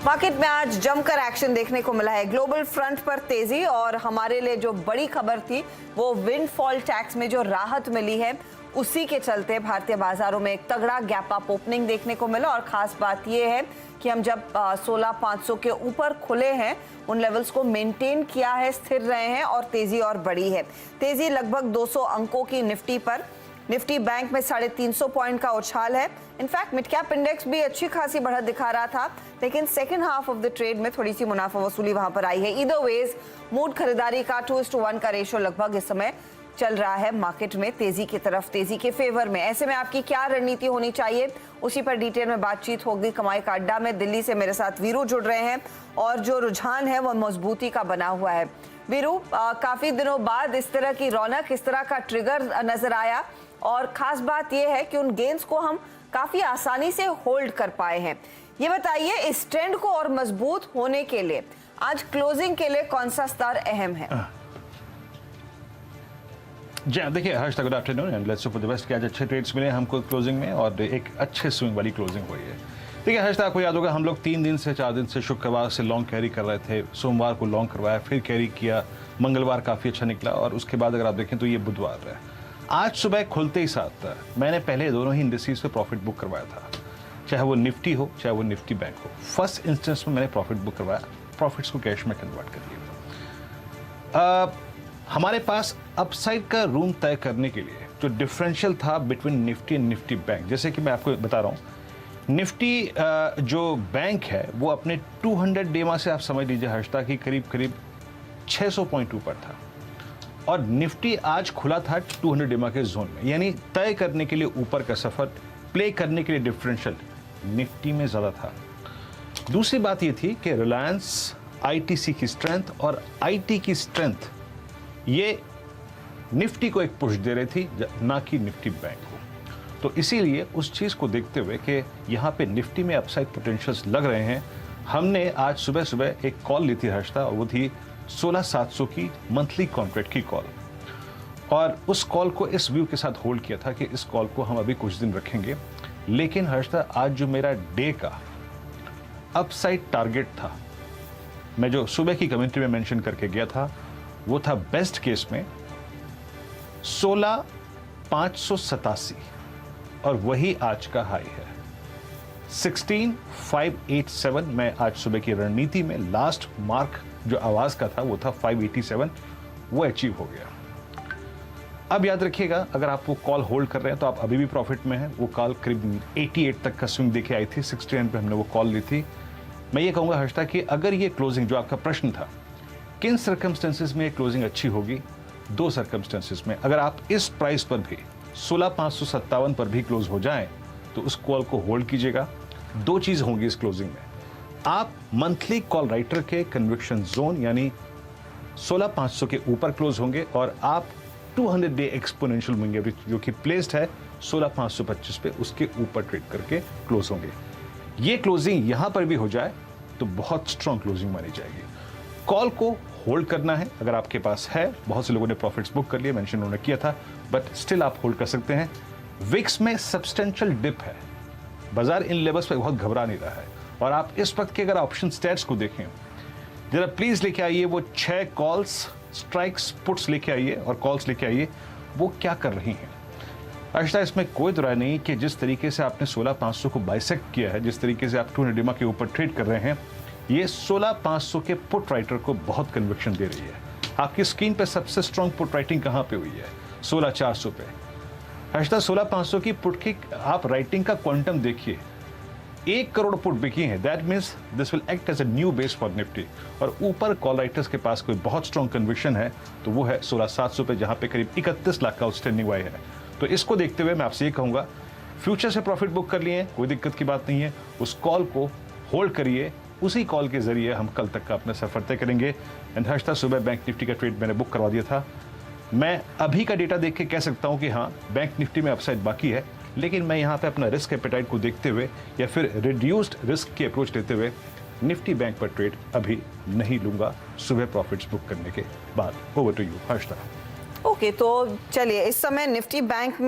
Market में आज जमकर एक्शन देखने को मिला है। ग्लोबल फ्रंट पर तेजी और हमारे लिए जो बड़ी खबर थी वो विंडफॉल टैक्स में जो राहत मिली है उसी के चलते भारतीय बाजारों में एक तगड़ा गैप अप ओपनिंग देखने को मिला। और खास बात यह है कि हम जब 16,500 के ऊपर खुले हैं उन लेवल्स को मेंटेन किया है, स्थिर रहे हैं और तेजी और बढ़ी है। तेजी लगभग 200 अंकों की निफ्टी पर। निफ्टी बैंक में 350 पॉइंट का उछाल है। इनफैक्ट मिड कैप इंडेक्स भी अच्छी खासी बढ़त दिखा रहा था, लेकिन second half of the trade में थोड़ी सी मुनाफा वसूली वहां पर आई है। ईदर वेज मूड खरीदारी का 2:1 का रेशियो लगभग इस समय चल रहा है मार्केट में तेजी की तरफ, तेजी के फेवर में। ऐसे में आपकी क्या रणनीति होनी चाहिए, उसी पर डिटेल में बातचीत होगी। कमाई का अड्डा में दिल्ली से मेरे साथ वीरू जुड़ रहे हैं और जो रुझान है वो मजबूती का बना हुआ है। वीरू, काफी दिनों बाद इस तरह की रौनक, इस तरह का ट्रिगर नजर आया और खास बात यह है कि उन गेंस को हम काफी आसानी से होल्ड कर पाए हैं। ये बताइए, इस ट्रेंड को और मजबूत होने के लिए आज क्लोजिंग के लिए कौन सा स्तर अहम है? जी देखिए Harsh, good afternoon and let's hope for the best कि आज अच्छे ट्रेड्स मिले हमको क्लोजिंग में और एक अच्छे स्विंग वाली क्लोजिंग हुई है। देखिए हर्ष, आपको याद होगा हम लोग 3 दिन से 4 दिन से शुक्रवार से लॉन्ग कैरी कर रहे थे, सोमवार को लॉन्ग करवाया, फिर कैरी किया, मंगलवार काफ़ी अच्छा निकला और उसके बाद अगर आप देखें तो ये बुधवार है। आज सुबह खुलते ही साथ मैंने पहले दोनों ही इंडस्ट्रीज पे प्रॉफिट बुक करवाया था, चाहे वो निफ्टी हो चाहे वो निफ्टी बैंक हो। फर्स्ट इंस्टेंस में मैंने प्रॉफिट बुक करवाया, प्रॉफिट्स को कैश में कन्वर्ट कर लिया। हमारे पास अपसाइड का रूम तय करने के लिए जो डिफरेंशियल था between Nifty and Nifty bank, जैसे कि मैं आपको बता रहा हूँ, निफ्टी जो बैंक है वो अपने 200 डेमा से आप समझ लीजिए हर्षता की करीब 600 पॉइंट ऊपर था और निफ्टी आज खुला था 200 डेमा के जोन में, यानी तय करने के लिए ऊपर का सफर, प्ले करने के लिए डिफरेंशियल निफ्टी में ज़्यादा था। दूसरी बात ये थी कि रिलायंस, आईटीसी की स्ट्रेंथ और आईटी की स्ट्रेंथ ये निफ्टी को एक पुश दे रही थी, ना कि निफ्टी बैंक को। तो इसीलिए उस चीज़ को देखते हुए कि यहाँ पे निफ्टी में अपसाइड पोटेंशियल्स लग रहे हैं, हमने आज सुबह सुबह एक कॉल ली थी हर्षता, और वो थी 16,700 की मंथली कॉन्ट्रैक्ट की कॉल। और उस कॉल को इस व्यू के साथ होल्ड किया था कि इस कॉल को हम अभी कुछ दिन रखेंगे। लेकिन हर्षता, आज जो मेरा डे का अपसाइड टारगेट था, मैं जो सुबह की कमेंट्री में मेंशन करके गया था, वो था बेस्ट केस में 16,587 और वही आज का हाई है 16,587। मैं आज सुबह की रणनीति में लास्ट मार्क जो आवाज का था वो था 587, वो अचीव हो गया। अब याद रखिएगा, अगर आप वो कॉल होल्ड कर रहे हैं तो आप अभी भी प्रॉफिट में हैं। वो कॉल करीब 88 तक का स्विंग देके आई थी, 69 पे हमने वो कॉल ली थी। मैं ये कहूंगा हर्षता कि अगर ये क्लोजिंग, जो आपका प्रश्न था किन सर्कमस्टेंसेस में क्लोजिंग अच्छी होगी, 2 सर्कमस्टेंसेस में। अगर आप इस प्राइस पर भी 16,557 पर भी क्लोज हो जाएं तो उस कॉल को होल्ड कीजिएगा। 2 चीज होंगी इस क्लोजिंग में, आप मंथली कॉल राइटर के कन्विक्शन जोन यानी 16,500 के ऊपर क्लोज होंगे और आप 200 डे एक्सपोनेंशियल मूविंग एवरेज जो कि प्लेस्ड है 16,525 पे, उसके ऊपर ट्रेड करके क्लोज होंगे। ये क्लोजिंग यहां पर भी हो जाए तो बहुत स्ट्रॉन्ग क्लोजिंग मानी जाएगी। कॉल को होल्ड करना है अगर आपके पास है। बहुत से लोगों ने प्रॉफिट्स बुक कर लिए, मेंशन उन्होंने किया था, बट स्टिल आप होल्ड कर सकते हैं। विक्स में सब्सटेंशियल डिप है, बाजार इन लेवल्स पे बहुत घबरा नहीं रहा है और आप इस वक्त के अगर ऑप्शन स्टैट्स को देखें, जरा प्लीज लेके आइए वो 6 कॉल्स, स्ट्राइक्स, पुट्स लेके आइए और कॉल्स लेके आइए, वो क्या कर रही हैं। अच्छा, इसमें कोई दुराय नहीं कि जिस तरीके से आपने 16,500 को बाइसेक्ट किया है, जिस तरीके से आप 200 डेमा के ऊपर ट्रेड कर रहे हैं, ये 16,500 के पुट राइटर को बहुत कन्विक्शन दे रही है। आपकी स्क्रीन पे सबसे स्ट्रॉन्ग पुट राइटिंग कहां पे हुई है? 16,400 पे। हर्षता, 16,500 की पुट की आप राइटिंग का क्वांटम देखिए, 1 करोड़ पुट बिकी है। That means this will act as a new base for Nifty. और ऊपर कॉल राइटर्स के पास कोई बहुत स्ट्रॉन्ग कन्विक्शन है तो वो है 16,700 पे, जहां पे करीब 31 लाख का आउटस्टैंडिंग वाई है। तो इसको देखते हुए मैं आपसे ये कहूंगा, फ्यूचर से प्रॉफिट बुक कर लिए, कोई दिक्कत की बात नहीं है, उस कॉल को होल्ड करिए। उसी कॉल के जरिए हम कल तक का अपना सफर तय करेंगे। एंड हर्षता, सुबह बैंक निफ्टी का ट्रेड मैंने बुक करवा दिया था। मैं अभी का डेटा देख के कह सकता हूं कि हाँ, बैंक निफ्टी में अपसाइड बाकी है, लेकिन मैं यहाँ पे अपना रिस्क एपेटाइट को देखते हुए या फिर रिड्यूस्ड रिस्क की अप्रोच लेते हुए निफ्टी बैंक पर ट्रेड अभी नहीं लूंगा सुबह प्रॉफिट्स बुक करने के बाद। Over to you Harshta. Okay, तो चलिए, इस समय निफ्टी बैंक में